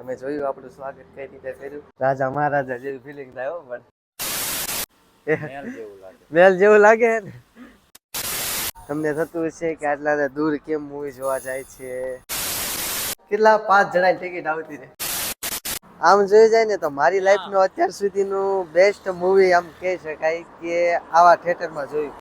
તમે જોયું આપણું સ્વાગત કઈ રીતે કર્યું? રાજા મહારાજા જેવી ફિલિંગ થાય હો, પણ મેલ જેવું લાગે ને. તમને થતું હશે કે આટલા દૂર કેમ મૂવી જોવા જાય છે? કેટલા 5 જણાની ટિકિટ આવતી રહે. આમ જોઈ જાય ને તો મારી લાઈફનું અત્યાર સુધીનું બેસ્ટ મૂવી આમ કહી શકાય કે આવા થિયેટરમાં જોયું.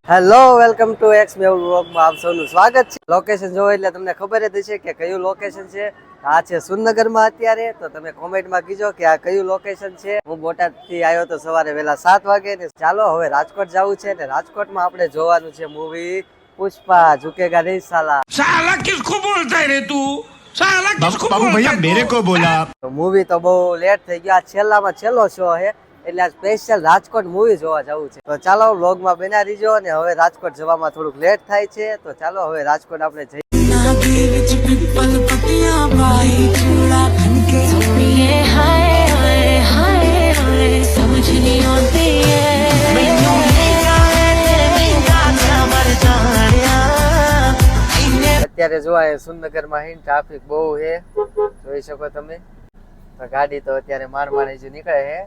Hello, welcome to x Mehul વ્લોગમાં આપ સૌનું સ્વાગત છે. લોકેશન જોવો એટલે તમને ખબર જ હશે કે કયું લોકેશન છે. આ છે સુરનગરમાં અત્યારે. તો તમે કોમેન્ટમાં કીજો કે આ કયું લોકેશન છે. હું બોટાદથી આવ્યો તો સવારે વહેલા 7 વાગે ને ચાલો હવે રાજકોટ જવું છે ને રાજકોટમાં આપણે જોવાનું છે મૂવી પુષ્પા ઝુકેગા નહીં સાલા. साला किसको बोलता है रे तू? साला किसको बोलता है? भैया मेरे को बोला. તો મૂવી તો બહુ લેટ થઈ ગયો. આ છેલ્લામાં છેલ્લો શો છે એટલે આ સ્પેશિયલ રાજકોટ મૂવી જોવા જવું છે. તો ચાલો વ્લોગમાં બના રહીજો. અને હવે રાજકોટ જવામાં થોડુંક લેટ થાય છે તો ચાલો હવે રાજકોટ આપણે જઈએ. અત્યારે જોવા સુરનગરમાં ટ્રાફિક બહુ છે, જોઈ શકો તમે. ગાડી તો અત્યારે માર હજુ નીકળે છે.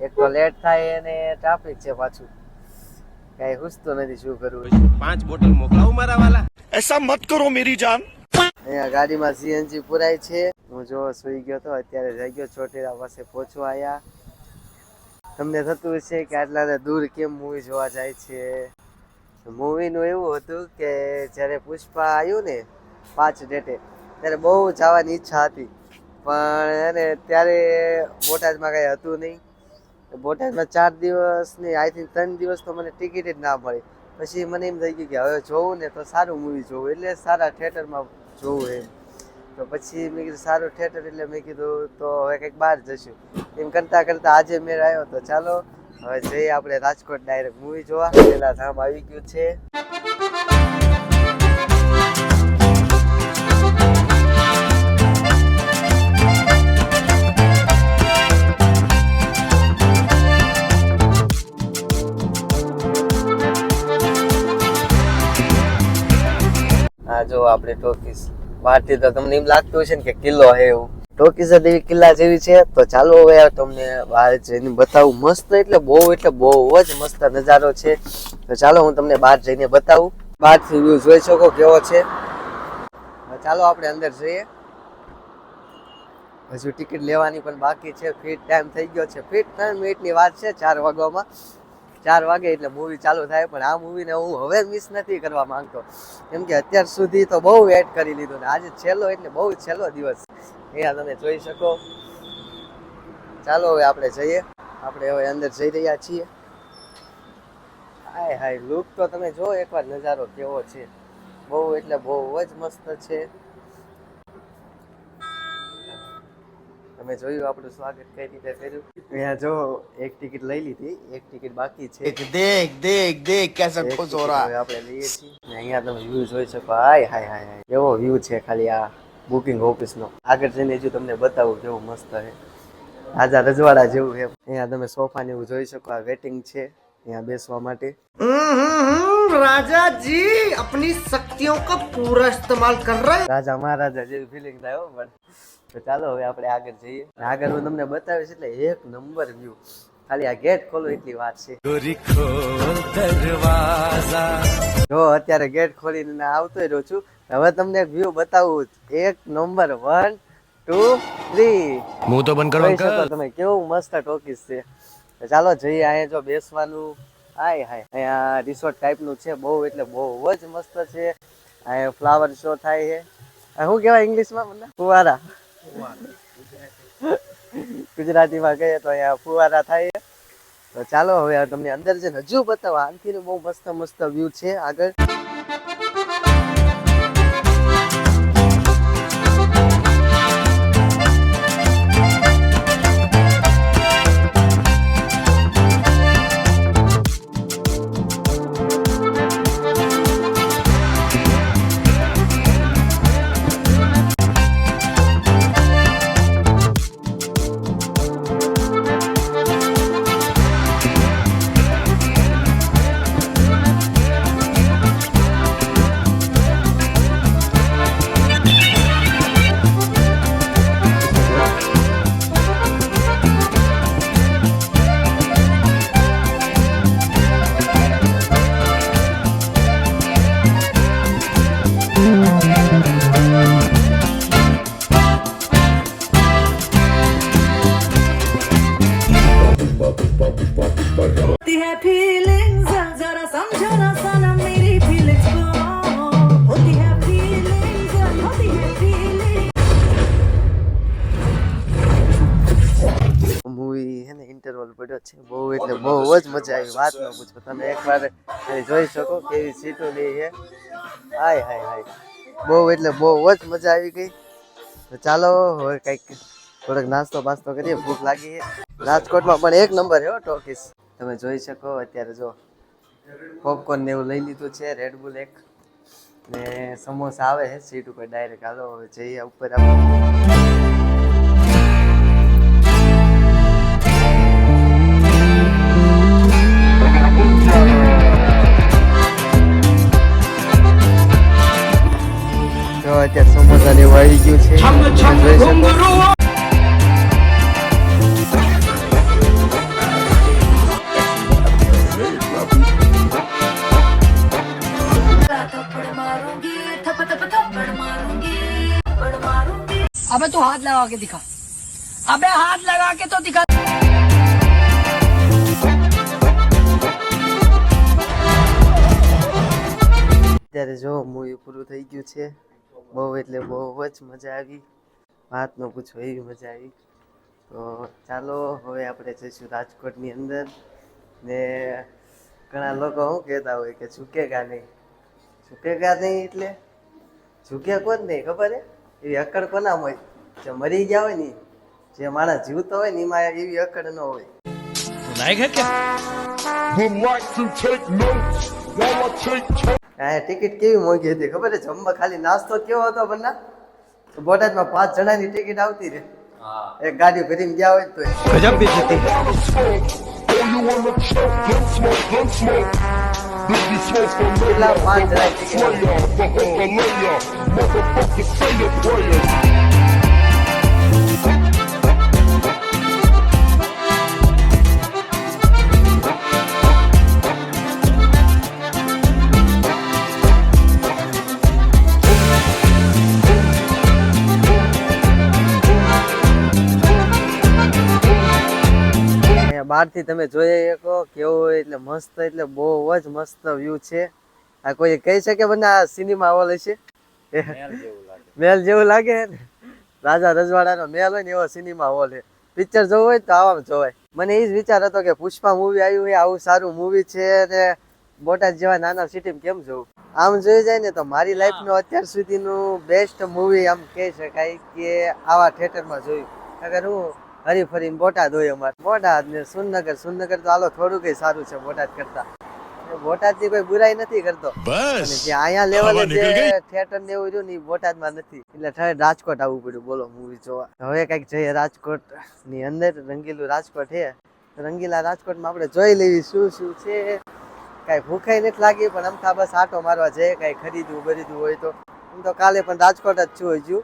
એક તો લેટ થાય અને ટ્રાફિક છે પાછું. કઈ હુસતો નથી શું કરવું. 5 બોટલ મોકલાવું મારા વાલા. ऐसा मत करो मेरी जान. અહીંયા ગાડીમાં સીએનજી પુરાય છે. હું જો સુઈ ગયો તો અત્યારે જઈ ગયો ચોટીલા પાસે પહોંચવા આયા. તમને થતું હશે કે આટલા દૂર કેમ મૂવી જોવા જાય છે? મૂવીનું એવું હતું કે જ્યારે પુષ્પા આવ્યું ને 5 ડેટે ત્યારે બહુ જવાની ઈચ્છા હતી, પણ એને ત્યારે બોટાદમાં કંઈ હતું નહીં. બોટાદમાં 4 દિવસની આઈ થિંક 3 દિવસ તો મને ટિકિટ જ ના મળી. પછી મને એમ થઈ ગયું કે હવે જોવું ને તો સારું મૂવી જોવું, એટલે સારા થિયેટરમાં જોવું એમ. તો પછી મેં કીધું સારું થિયેટર એટલે મેં કીધું તો હવે કંઈક બહાર જશું. એમ કરતાં કરતાં આજે મેળ આવ્યો. તો ચાલો હવે જઈએ આપણે રાજકોટ ડાયરેક્ટ મૂવી જોવા. પેલા ધામ આવી ગયું છે. આ જો આપણે ટોકીસ બહારથી તો તમને એમ લાગતું હશે ને કે કિલ્લો છે એવું. ટોકીસ એવી કિલ્લા જેવી છે. તો ચાલો હવે તમને બહાર જઈને બતાવું. મસ્ત એટલે બહુ જ મસ્ત નજારો છે. તો ચાલો હું તમને બહાર જઈને બતાવું. બહારથી વ્યૂ જોઈ શકો કેવો છે. ચાલો આપણે અંદર જઈએ. હજુ ટિકિટ લેવાની પણ બાકી છે. ફિટ ટાઈમ થઈ ગયો છે. ફિટ 3 મિનિટની વાત છે. 4 વાગવામાં 4 વાગે એટલે મૂવી ચાલુ થાય. પણ આ મૂવીને હું હવે મિસ નથી કરવા માંગતો, કેમ કે અત્યાર સુધી તો બહુ વેટ કરી લીધું ને આજે છેલ્લો એટલે બહુ છેલ્લો દિવસ. અહીંયા તમે જોઈ શકો. ચાલો હવે આપણે જઈએ. આપણે હવે અંદર જઈ રહ્યા છીએ. હાય હાય, લુક તો તમે જો એકવાર નજારો કેવો છે. બહુ એટલે બહુ જ મસ્ત છે. તમે જોયું આપણું સ્વાગત કઈ રીતે કર્યું? અહીંયા જો એક ટિકિટ લઈ લીધી, એક ટિકિટ બાકી છે. देख कैसा खुश हो रहा है. આપણે લઈએ છીએ. અહીંયા તમે વ્યૂ જોઈ શકો. હાય હાય હાય હાય, એવો વ્યૂ છે ખાલી આ બુકિંગ ઓફિસનો. આગળ જઈને હજુ તમને બતાવું કેવું મસ્ત છે. રાજા રજવાડા જેવું છે. અહીંયા તમે સોફા ને એવું જોઈ શકો. આ વેટિંગ છે અહીંયા બેસવા માટે. राजा जी अपनी शक्तियों का पूरा इस्तेमाल कर रहे हैं. રાજા મહારાજા જેવી ફિલિંગ થાય હો. પણ તો ચાલો હવે આપણે આગળ જઈએ. આગળ હું તમને બતાવીશ એટલે એક નંબર વ્યૂ. ખાલી આ ગેટ ખોલો એટલી વાત છે. જો અત્યારે ગેટ ખોલીને આવતો રહ્યો છું. હવે તમને એક વ્યૂ બતાવું. એક નંબર 1 2 3. मुंह तो बंद करो अंकल. તમે કેવું મસ્ત ટોકીસ છે. ચાલો જઈએ. અહીંયા જો બેસવાનું હાય હાય, અહીંયા રિસોર્ટ ટાઈપનું છે. બહુ એટલે બહુ જ મસ્ત છે. અહીંયા ફ્લાવર શો થાય છે. શું કહેવાય ઇંગ્લિશમાં? મને ફુવારા. ગુજરાતીમાં કહીએ તો અહીંયા ફુવારા થાય છે. તો ચાલો હવે તમને અંદર જઈને હજુ બતાવો. આનથી બહુ મસ્ત વ્યૂ છે આગળ. ઇન્ટરવલ પડ્યો છે. બહુ એટલે બહુ જ મજા આવી, વાત ન પૂછો. તમે એકવાર જોઈ શકો કેવી સીટો લે છે. હાય હાય હાય, બહુ એટલે બહુ જ મજા આવી ગઈ. તો ચાલો હવે કંઈક થોડોક નાસ્તો બાસ્તો કરીએ, ભૂખ લાગી છે. રાજકોટમાં પણ એક નંબર છે ટોકીસ. તમે જોઈ શકો અત્યારે જો પોપકોર્ન ને એવું લઈ લીધું છે, રેડબુલ એક ને સમોસા આવે છે સીટ ઉપર ડાયરેક્ટ. હાલો હવે જઈએ ઉપર. જો અત્યારે સમોસા ને એવું આવી ગયું છે, જોઈ શકો. अबे तू हाथ लगा के दिखा, अबे हाथ लगा के तो दिखा। અત્યારે જો મૂવી પૂરું થઈ ગયું છે. બહુ એટલે બહુ જ મજા આવી, વાત ન પૂછો એવી મજા આવી. તો ચાલો હવે આપણે જઈશું રાજકોટની અંદર. ને ઘણા લોકો શું કહેતા હોય કે ઝૂકેગા નહીં, ઝૂકેગા નહીં એટલે ઝૂકે કોણ નહીં ખબર હે? એવી અકડ કોનામ હોય? જે મરી ગયા હોય ને, જે માણસ જીવતો હોય ને એમાં એવી અકડ ન હોય. હા, ટિકિટ કેવી મોંઘી હતી ખબર છે? જમવા ખાલી નાસ્તો કેવો હતો બન્ના, બોટાદમાં 5 જણાની ટિકિટ આવતી રે. એક ગાડી ભરીને ગયા હોય તો ગજબ બી હતી. કેટલા 5 જણાની ટિકિટ. બહારથી તમે જોઈ શકો કેવું હોય એટલે મસ્ત, એટલે બહુ જ મસ્ત વ્યૂ છે. આ કોઈ કહી શકે બને આ સિનેમા હોલ હશે? મહેલ જેવું લાગે ને, રાજા રજવાડાનો મહેલ હોય ને એવો સિનેમા હોલ છે. પિક્ચર જોવું હોય તો આવા જોવાય. મને એ જ વિચાર હતો કે પુષ્પા મૂવી આવ્યું હોય, આવું સારું મૂવી છે ને બોટાદ જેવા નાના સિટીમાં કેમ જોવું. આમ જોઈ જાય ને તો મારી લાઈફનું અત્યાર સુધીનું બેસ્ટ મૂવી આમ કહી શકાય કે આવા થિયેટરમાં જોયું. અગર હું હરી ફરીને બોટાદ હોય અમારે, બોટાદ ને સુરનગર તો હાલો થોડું કઈ સારું છે બોટાદ કરતા. બોટાદ ની કોઈ બુરાઈ નથી કરતો, જે અહીંયા લેવલે જે થિયેટર ને એવું રહ્યું ને બોટાદમાં નથી, એટલે રાજકોટ આવવું પડ્યું બોલો મૂવી જોવા. હવે કઈક જઈએ રાજકોટ ની અંદર. રંગીલું રાજકોટ છે, રંગીલા રાજકોટમાં આપણે જોઈ લેવી શું શું છે. કઈ ભૂખાઈ નથી લાગી, પણ અમથા બસ આટો મારવા જઈએ, કઈ ખરીદવું બરીદવું હોય તો. હું તો કાલે પણ રાજકોટ જ છું, હજુ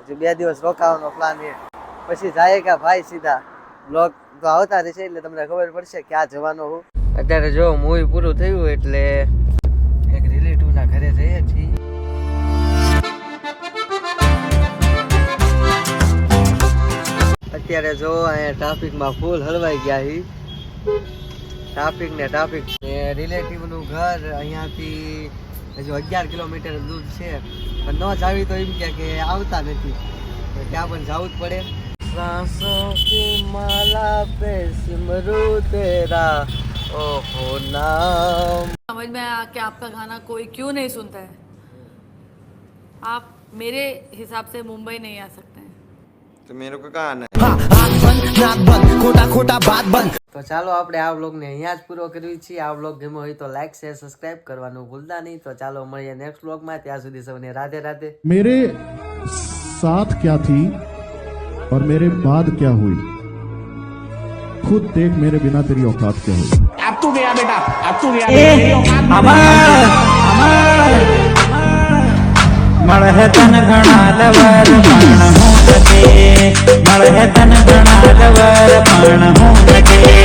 2 દિવસ રોકાવાનો પ્લાન છે. પછી જાય કે ભાઈ સીધા બ્લોગ તો આવતા રહેશે, એટલે તમને ખબર પડશે ક્યાં જવાનો હું. અત્યારે જો મૂવી પૂરું થયું એટલે એક રિલેટિવ ના ઘરે જઈએ છીએ. અત્યારે જો અહીંયા ટ્રાફિકમાં ફૂલ હલવાઈ ગયા હી. ટ્રાફિક ને રિલેટિવ નું ઘર અહીંયાથી હજુ 11 કિલોમીટર દૂર છે, પણ ન જાવી તો એમ કે આવતા નથી, ત્યાં પણ જવું જ પડે. सांसों की माला पे सिमरू तेरा ओहो नाम. समझ में आया कि आपका गाना कोई क्यों नहीं सुनता है. आप मेरे हिसाब से मुंबई नहीं आ सकते हैं. तो मेरे को कहा आना તો ચાલો આપણે આ વ્લોગ ને અહીંયા જ પૂરો કરવી છીએ. આ વ્લોગ ગમ્યો હોય તો લાઈક શેર સબસ્ક્રાઇબ કરવાનું ભૂલતા નહીં. તો ચાલો મળીએ નેક્સ્ટ વ્લોગમાં. ત્યાં સુધી સૌને રાધે રાધે. मेरे साथ क्या थी और मेरे बाद क्या हुई, खुद देख मेरे बिना तेरी औकात क्या हुई. अब तू गया बेटा, अब तू गया. મળે તન ઘણા લવર પણ હું લગે, મળે તન ઘણા લવર પણ હું લગે.